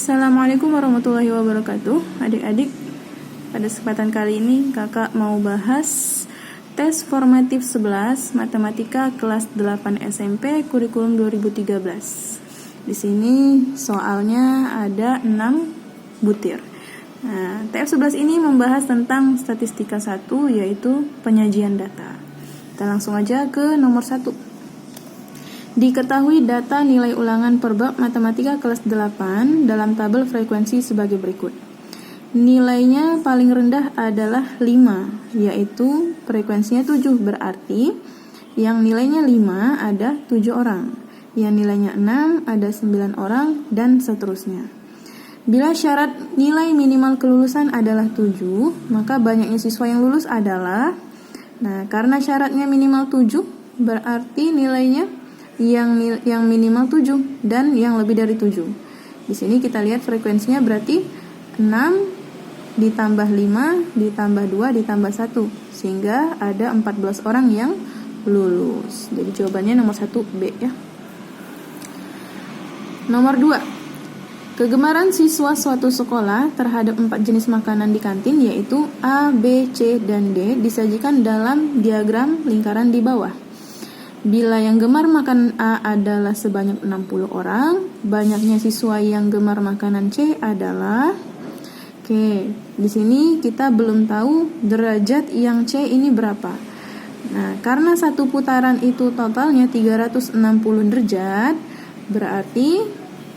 Assalamualaikum warahmatullahi wabarakatuh. Adik-adik, pada kesempatan kali ini kakak mau bahas tes formatif 11 Matematika kelas 8 SMP kurikulum 2013. Di sini soalnya ada 6 butir. Nah, TF11 ini membahas tentang statistika 1, yaitu penyajian data. Kita langsung aja ke nomor 1. Diketahui data nilai ulangan per bab matematika kelas 8 dalam tabel frekuensi sebagai berikut. Nilainya paling rendah adalah 5, yaitu frekuensinya 7, berarti yang nilainya 5 ada 7 orang, yang nilainya 6 ada 9 orang, dan seterusnya. Bila syarat nilai minimal kelulusan adalah 7, maka banyaknya siswa yang lulus adalah, karena syaratnya minimal 7, berarti nilainya yang minimal 7 dan yang lebih dari 7. Di sini kita lihat frekuensinya berarti 6 ditambah 5 ditambah 2 ditambah 1, sehingga ada 14 orang yang lulus. Jadi jawabannya nomor 1B ya. Nomor 2. Kegemaran siswa suatu sekolah terhadap 4 jenis makanan di kantin, yaitu A, B, C, dan D, disajikan dalam diagram lingkaran di bawah. Bila yang gemar makan A adalah sebanyak 60 orang, banyaknya siswa yang gemar makanan C adalah, di sini kita belum tahu derajat yang C ini berapa. Nah, karena satu putaran itu totalnya 360 derajat, berarti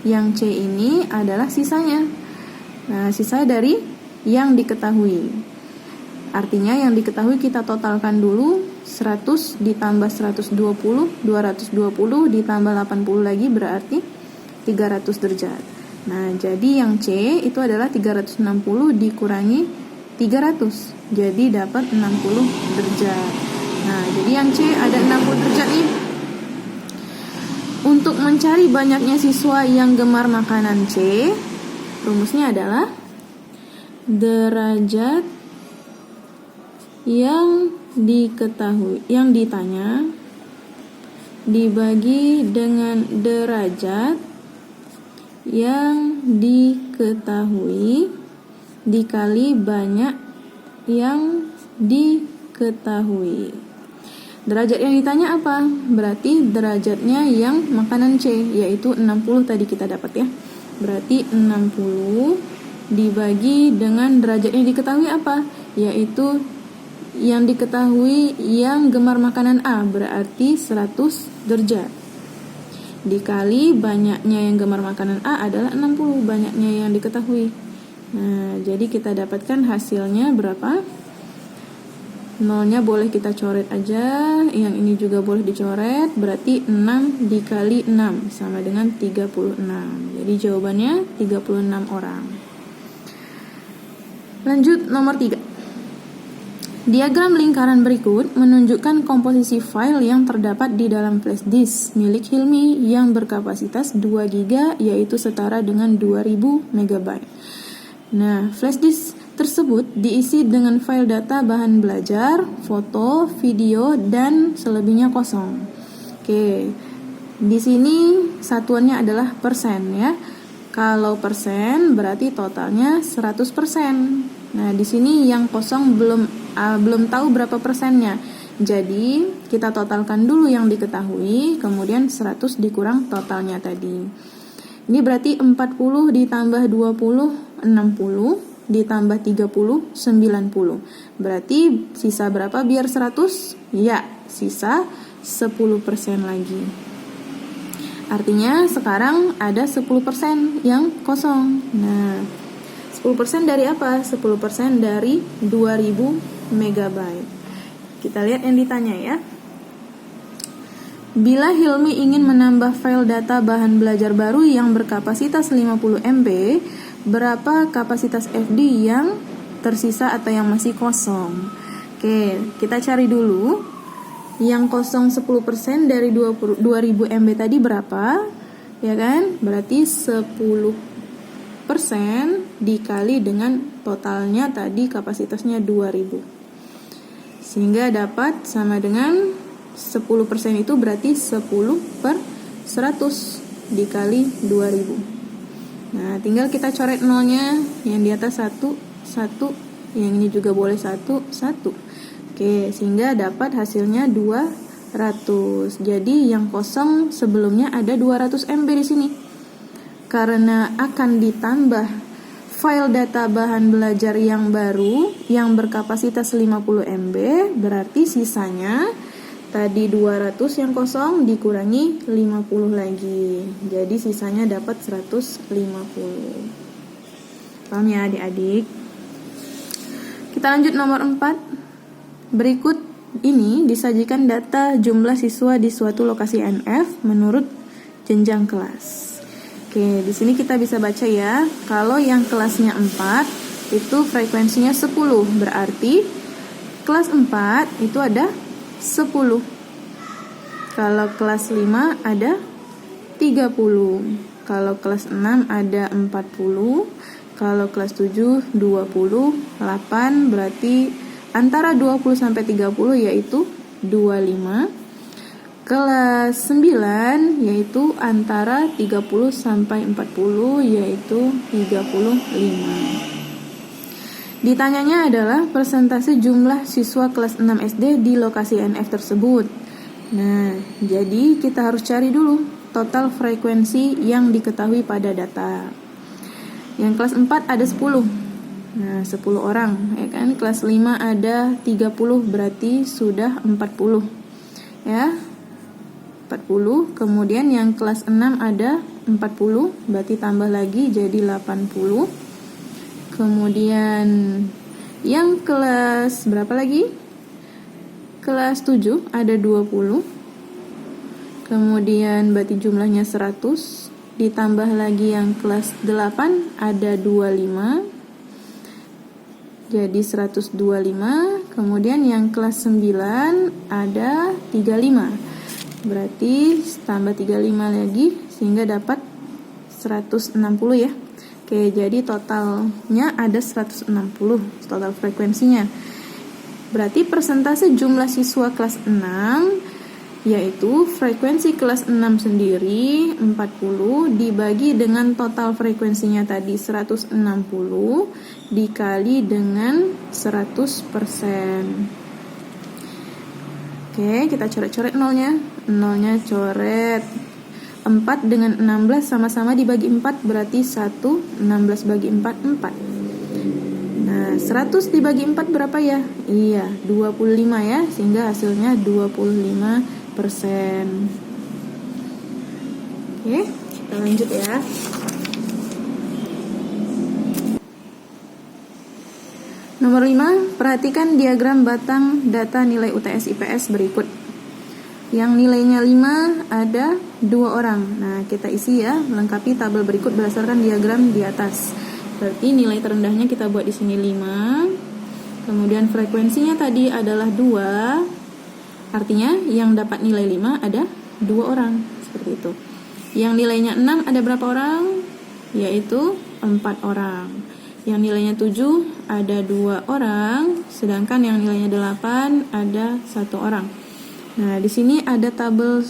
yang C ini adalah sisanya. Nah, sisa dari yang diketahui. Artinya yang diketahui kita totalkan dulu, 100 ditambah 120, 220 ditambah 80 lagi berarti 300 derajat. Nah, jadi yang C itu adalah 360 dikurangi 300. Jadi dapat 60 derajat. Nah, jadi yang C ada 60 derajat nih. Untuk mencari banyaknya siswa yang gemar makanan C, rumusnya adalah derajat yang diketahui, yang ditanya dibagi dengan derajat yang diketahui dikali banyak yang diketahui. Derajat yang ditanya apa? Berarti derajatnya yang makanan C, yaitu 60 tadi kita dapat ya. Berarti 60 dibagi dengan derajat yang diketahui apa? Yaitu yang diketahui yang gemar makanan A, berarti 100 derajat. Dikali banyaknya yang gemar makanan A adalah 60, banyaknya yang diketahui. Nah, jadi kita dapatkan hasilnya berapa? Nolnya boleh kita coret aja, yang ini juga boleh dicoret, berarti 6 dikali 6 sama dengan 36. Jadi jawabannya 36 orang. Lanjut nomor 3. Diagram lingkaran berikut menunjukkan komposisi file yang terdapat di dalam flash disk milik Hilmi yang berkapasitas 2 GB, yaitu setara dengan 2000 MB. Nah, flash disk tersebut diisi dengan file data bahan belajar, foto, video, dan selebihnya kosong. Di sini satuannya adalah persen ya. Kalau persen berarti totalnya 100%. Nah, di sini yang kosong belum tahu berapa persennya. Jadi, kita totalkan dulu yang diketahui, kemudian 100 dikurang totalnya tadi. Ini berarti 40 ditambah 20, 60, ditambah 30, 90. Berarti sisa berapa biar 100? Ya, sisa 10% lagi. Artinya sekarang ada 10% yang kosong. Nah, 10% dari apa? 10% dari 2000 MB. Kita lihat yang ditanya ya. Bila Hilmi ingin menambah file data bahan belajar baru yang berkapasitas 50 MB, berapa kapasitas FD yang tersisa atau yang masih kosong? Kita cari dulu. Yang kosong 10% dari 2000 MB tadi berapa? Ya kan? Berarti 10% dikali dengan totalnya tadi kapasitasnya 2000, sehingga dapat sama dengan 10% itu berarti 10/100 dikali 2000. Nah, tinggal kita coret nolnya, yang di atas 1, 1, yang ini juga boleh 1, 1. Oke, sehingga dapat hasilnya 200. Jadi yang kosong sebelumnya ada 200 MB di sini. Karena akan ditambah file data bahan belajar yang baru yang berkapasitas 50 MB, berarti sisanya tadi 200 yang kosong dikurangi 50 lagi. Jadi sisanya dapat 150. Paham ya adik-adik? Kita lanjut nomor 4. Berikut ini disajikan data jumlah siswa di suatu lokasi NF menurut jenjang kelas. Oke, di sini kita bisa baca ya. Kalau yang kelasnya 4 itu frekuensinya 10. Berarti kelas 4 itu ada 10. Kalau kelas 5 ada 30. Kalau kelas 6 ada 40. Kalau kelas 7 20. 8 berarti antara 20 sampai 30 yaitu 25. Kelas 9 yaitu antara 30 sampai 40 yaitu 35. Ditanyanya adalah persentase jumlah siswa kelas 6 SD di lokasi NF tersebut. Nah, jadi kita harus cari dulu total frekuensi yang diketahui pada data. Yang kelas 4 ada 10. Nah, 10 orang, ya kan? Kelas 5 ada 30, berarti sudah 40. Ya. 40. Kemudian yang kelas 6 ada 40, berarti tambah lagi jadi 80. Kemudian yang kelas berapa lagi? Kelas 7 ada 20. Kemudian berarti jumlahnya 100. Ditambah lagi yang kelas 8 ada 25. Jadi 125. Kemudian yang kelas 9 ada 35. Berarti tambah 35 lagi sehingga dapat 160 ya. Oke, jadi totalnya ada 160 total frekuensinya. Berarti persentase jumlah siswa kelas 6 yaitu frekuensi kelas 6 sendiri 40 dibagi dengan total frekuensinya tadi 160 dikali dengan 100%. Oke, kita coret-coret nolnya. Nolnya coret. 4 dengan 16 sama-sama dibagi 4 berarti 1. 16 bagi 4, 4. Nah, 100 dibagi 4 berapa ya? Iya, 25 ya. Sehingga hasilnya 25%. Oke, kita lanjut ya. Nomor 5, perhatikan diagram batang data nilai UTS IPS berikut. Yang nilainya 5 ada 2 orang. Nah, kita isi ya, melengkapi tabel berikut berdasarkan diagram di atas. Berarti nilai terendahnya kita buat di sini 5. Kemudian frekuensinya tadi adalah 2. Artinya yang dapat nilai 5 ada 2 orang. Seperti itu. Yang nilainya 6 ada berapa orang? Yaitu 4 orang. Yang nilainya 7 ada 2 orang. Sedangkan yang nilainya 8 ada 1 orang. Nah, di sini ada tabel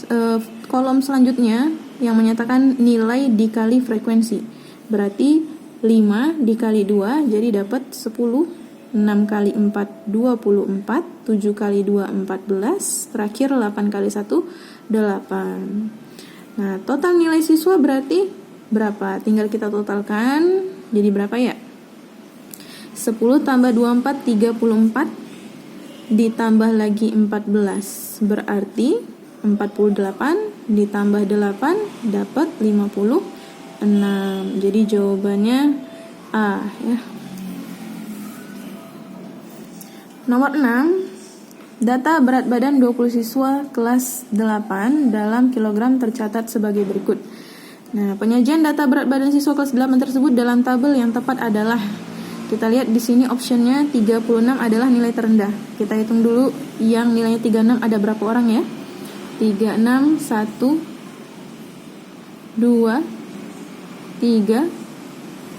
kolom selanjutnya yang menyatakan nilai dikali frekuensi. Berarti 5 dikali 2 jadi dapat 10. 6 kali 4 24, 7 kali 2 14, terakhir 8 kali 1 8. Nah, total nilai siswa berarti berapa? Tinggal kita totalkan. Jadi berapa ya? 10 tambah 24 34 ditambah lagi 14 berarti 48 ditambah 8 dapat 56. Jadi jawabannya A ya. Nomor 6, data berat badan 20 siswa kelas 8 dalam kilogram tercatat sebagai berikut. Nah, penyajian data berat badan siswa kelas 8 tersebut dalam tabel yang tepat adalah, kita lihat di sini optionnya 36 adalah nilai terendah. Kita hitung dulu yang nilainya 36 ada berapa orang ya? 36, 1, 2, 3,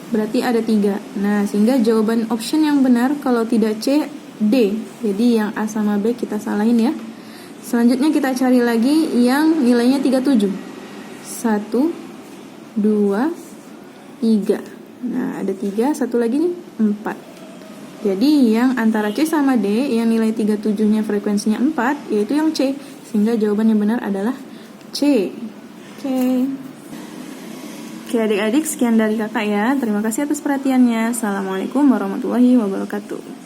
berarti ada 3. Nah, sehingga jawaban option yang benar kalau tidak C, D. Jadi yang A sama B kita salahin ya. Selanjutnya kita cari lagi yang nilainya 37. 1, 2, 3. Nah, ada 3, satu lagi nih 4. Jadi yang antara C sama D, yang nilai 37-nya frekuensinya 4, yaitu yang C. Sehingga jawaban yang benar adalah C. Oke adik-adik, sekian dari kakak ya. Terima kasih atas perhatiannya. Assalamualaikum warahmatullahi wabarakatuh.